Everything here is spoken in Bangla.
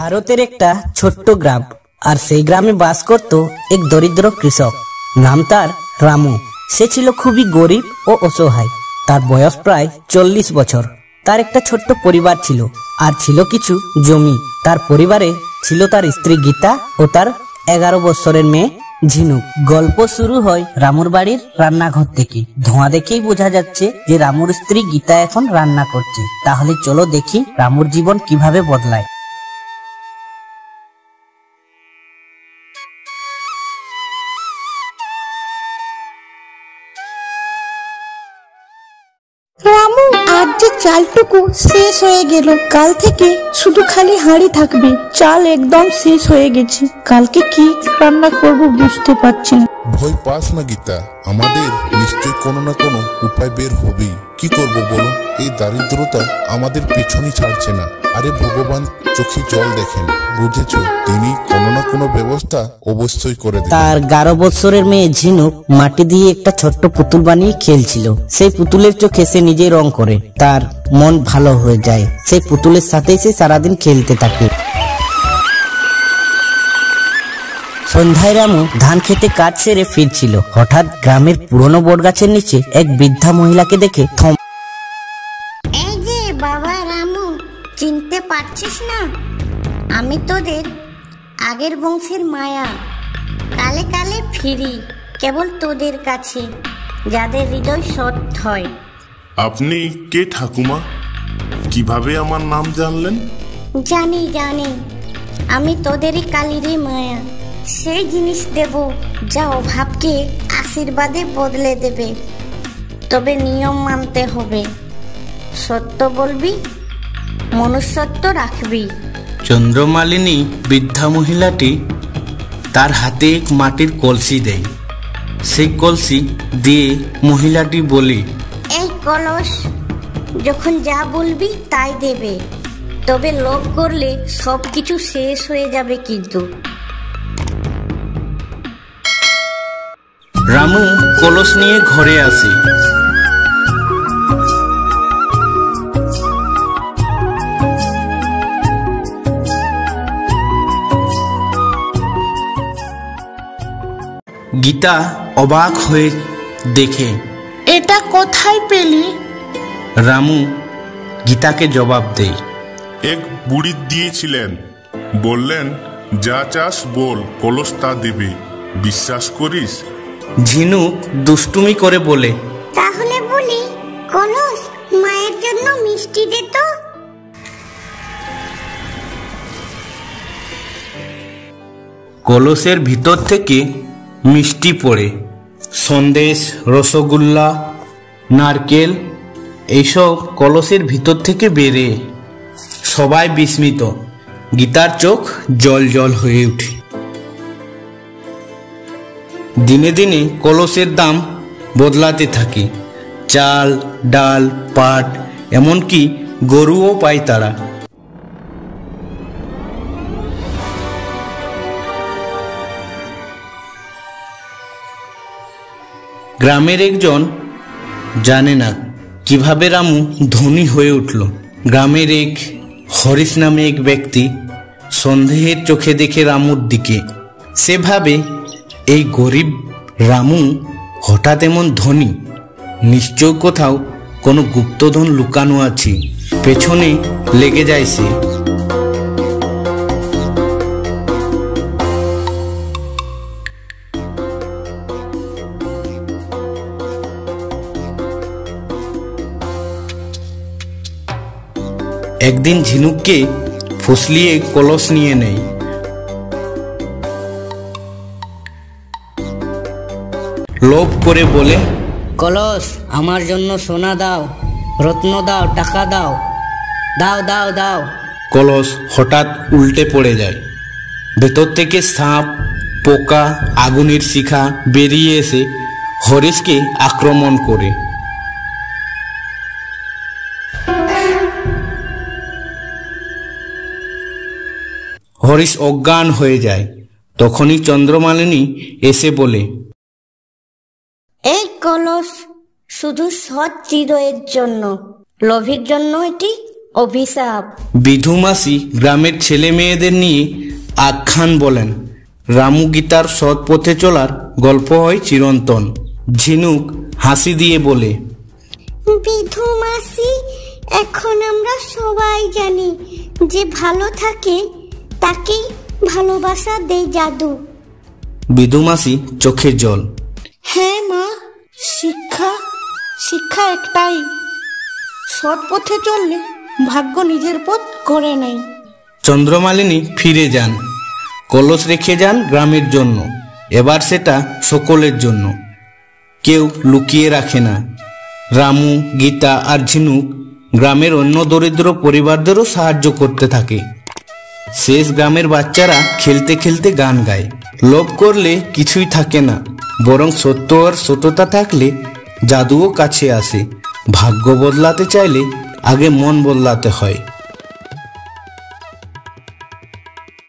ভারতের একটা ছোট্ট গ্রাম, আর সেই গ্রামে বাস করত এক দরিদ্র কৃষক। নাম তার রামু। সে ছিল খুবই গরিব ও অসহায়। তার বয়স প্রায় 40 বছর। তার একটা ছোট্ট পরিবার ছিল, আর ছিল কিছু জমি। তার পরিবারে ছিল তার স্ত্রী গীতা ও তার 11 বছরের মেয়ে ঝিনুক। গল্প শুরু হয় রামুর বাড়ির রান্নাঘর থেকে। ধোঁয়া দেখেই বোঝা যাচ্ছে যে রামুর স্ত্রী গীতা এখন রান্না করছে। তাহলে চলো দেখি রামুর জীবন কিভাবে বদলায়। রামু, আজ যে চালটুকু শেষ হয়ে গেল। কাল থেকে শুধু খালি হাঁড়ি থাকবে। চাল একদম শেষ হয়ে গেছে। কালকে কি রান্না করব বুঝতে পারছি না। ভয় পাস না গীতা, আমাদের নিশ্চয় কোনো না কোনো উপায় বের হবেই। কি করব বলো? এই দারিদ্রতা আমাদের পেছনই ছাড়ছে না। আরে ভগবান চোখে জল দেখেন, বুঝেছো? তিনি কোনো না কোনো ব্যবস্থা অবশ্যই করে দেন। তার 11 বছরের মেয়ে ঝিনুক মাটি দিয়ে একটা ছোট্ট পুতুল বানিয়ে খেলছিল। সেই পুতুলের চোখে সে নিজেই রং করে। তার মন ভালো হয়ে যায়। সেই পুতুলের সাথেই সে সারাদিন খেলতে থাকে। সন্ধ্যায় রামু ধান খেতে কাজ সেরে ফিরছিল। হঠাৎ গ্রামের পুরনো বটগাছের নিচে এক বৃদ্ধা মহিলাকে দেখে এই যে বাবা রামু, চিনতে পারছিস না? আমি তোদের আগের বংশের মায়া। কালে কালে ফিরি কেবল তোদের কাছে, যাদের হৃদয় সৎ হয়। আপনি কে ঠাকুমা? কিভাবে আমার নাম জানলেন? জানি জানি, আমি তোদেরই কালিরই মায়া। সেই জিনিস দেব যা অভাবকে আশীর্বাদে বদলে দেবে। তবে নিয়ম মানতে হবে, সত্য বলবি, মনুষ্যত্ব রাখবি। চন্দ্রমালিনী বৃদ্ধা মহিলাটি তার হাতে এক মাটির কলসি দেয়। সেই কলসি দিয়ে মহিলাটি বলে, এই কলস যখন যা বলবি তাই দেবে। তবে লোভ করলে সবকিছু শেষ হয়ে যাবে কিন্তু। রামু কলস নিয়ে ঘরে আসে। গীতা অবাক হয়ে দেখে, এটা কোথায় পেলি? রামু গীতাকে জবাব দেয়, এক বুড়ি দিয়েছিলেন, বললেন যা চাস বল, কলস তা দেবে। বিশ্বাস করিস? ঝিনুক দুষ্টুমি করে বলে, তাহলে বলি কলস মায়ের জন্য মিষ্টি দে তো। কলসের ভিতর থেকে মিষ্টি পড়ে। সন্দেশ, রসগোল্লা, নারকেল এইসব কলসের ভিতর থেকে বেরে। সবাই বিস্মিত। গীতার চোখ জল জল হয়ে ওঠে। দিনে দিনে কলসের দাম বদলাতে থাকে। চাল, ডাল, পাট, এমনকি গরুও পায় তারা। গ্রামের একজন জানে না কিভাবে রামু ধনী হয়ে উঠল। গ্রামের এক হরিশ নামে এক ব্যক্তি সন্দেহের চোখে দেখে রামুর দিকে। সে ভাবে, এই গরিব রামু হঠাৎ এমন ধনী, নিশ্চয় কোথাও কোনো গুপ্তধন লুকানো আছে। পেছনে লেগে যায় সে। একদিন ঝিনুককে ফুসলিয়ে কলস নিয়ে নেয়। লোভ করে বলে, কলস আমার জন্য সোনা দাও, রত্ন দাও, টাকা দাও, দাও দাও দাও। কলস হঠাৎ উল্টে পড়ে যায়। ভেতর থেকে সাপ, পোকা, আগুনের শিখা বেরিয়ে এসে হরিশকে আক্রমণ করে। হরিশ অজ্ঞান হয়ে যায়। তখনই চন্দ্রমালিনী এসে বলে, এই কলস শুধু সৎ হৃদয়ের জন্য, লোভীর জন্য এটি অভিশাপ। বিধু মাসি গ্রামের ছেলে মেয়েদের নিয়ে আখ্যান বলেন। রামু গীতার সৎ পথে চলার গল্প হয় চিরন্তন। ঝিনুক হাসি দিয়ে বলে, বিধু মাসি, এখন আমরা সবাই জানি যে ভালো থাকে তাকেই ভালোবাসা দেয় জাদু। বিধু মাসি চোখের জল। হ্যাঁ মা, শিক্ষা শিক্ষা একটাই, সৎ পথে চললে ভাগ্য নিজের পথ করে নেয়। চন্দ্রমালিনী ফিরে যান, কলস রেখে যান গ্রামের জন্য। এবার সেটা সকলের জন্য, কেউ লুকিয়ে রাখে না। রামু, গীতা আর ঝিনুক গ্রামের অন্য দরিদ্র পরিবারদেরও সাহায্য করতে থাকে। শেষ গ্রামের বাচ্চারা খেলতে খেলতে গান গায়। লোভ করলে কিছুই থাকে না, বরং সত্য আর সততা থাকলে জাদুও কাছে আসে। ভাগ্য বদলাতে চাইলে আগে মন বদলাতে হয়।